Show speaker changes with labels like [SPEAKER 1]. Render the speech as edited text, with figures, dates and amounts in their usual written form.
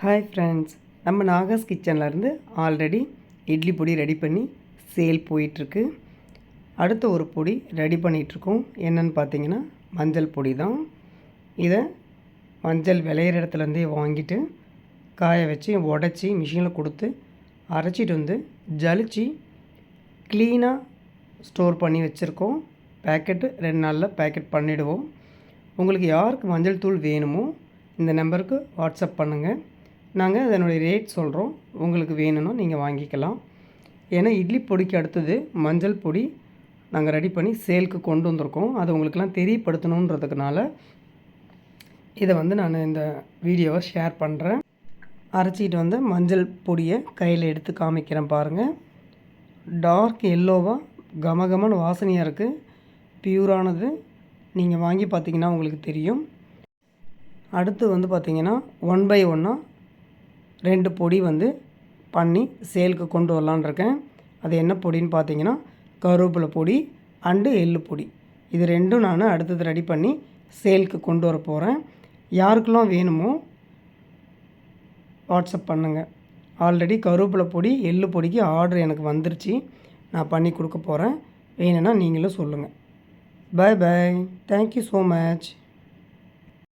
[SPEAKER 1] Hi friends, நம்ம நாகாஸ் கிச்சன்லேருந்து already idli பொடி ready பண்ணி சேல் போயிட்டுருக்கு. அடுத்த ஒரு பொடி ரெடி பண்ணிகிட்ருக்கோம். என்னென்னு பார்த்தீங்கன்னா மஞ்சள் பொடி தான். இதை மஞ்சள் விளையிற இடத்துலேருந்தே வாங்கிட்டு காய வச்சு உடச்சி மிஷினில் கொடுத்து அரைச்சிட்டு வந்து ஜலிச்சு க்ளீனாக ஸ்டோர் பண்ணி வச்சுருக்கோம். பேக்கெட்டு 2 நாளில் பேக்கெட் பண்ணிவிடுவோம். உங்களுக்கு யாருக்கு மஞ்சள் தூள் வேணுமோ இந்த நம்பருக்கு வாட்ஸ்அப் பண்ணுங்கள். நாங்கள் அதனுடைய ரேட் சொல்கிறோம். உங்களுக்கு வேணும்னா நீங்கள் வாங்கிக்கலாம். ஏன்னா இட்லி பொடிக்கு அடுத்தது மஞ்சள் பொடி நாங்கள் ரெடி பண்ணி சேலுக்கு கொண்டு வந்திருக்கோம். அது உங்களுக்கெல்லாம் தெரியப்படுத்தணுன்றதுனால இதை நான் இந்த வீடியோவை ஷேர் பண்ணுறேன். அரைச்சிட்டு வந்து மஞ்சள் பொடியை கையில் எடுத்து காமிக்கிறேன் பாருங்கள். டார்க் எல்லோவாக கமகமன்னு வாசனையாக இருக்குது. பியூரானது. நீங்கள் வாங்கி பார்த்தீங்கன்னா உங்களுக்கு தெரியும். அடுத்து பார்த்திங்கன்னா 1 by 1 2 பொடி பண்ணி சேலுக்கு கொண்டு வரலான் இருக்கேன். அது என்ன பொடின்னு பார்த்தீங்கன்னா கருவேப்பிலை பொடி அண்டு எள்ளு பொடி. இது ரெண்டும் நான் அடுத்தது ரெடி பண்ணி சேலுக்கு கொண்டு வர போகிறேன். யாருக்கெல்லாம் வேணுமோ வாட்ஸ்அப் பண்ணுங்கள். ஆல்ரெடி கருவேப்பிலை பொடி எள்ளு பொடிக்கு ஆர்டர் எனக்கு வந்துருச்சு. நான் பண்ணி கொடுக்க போகிறேன். வேணும்னா நீங்களும் சொல்லுங்கள். Bye bye. Thank you so much.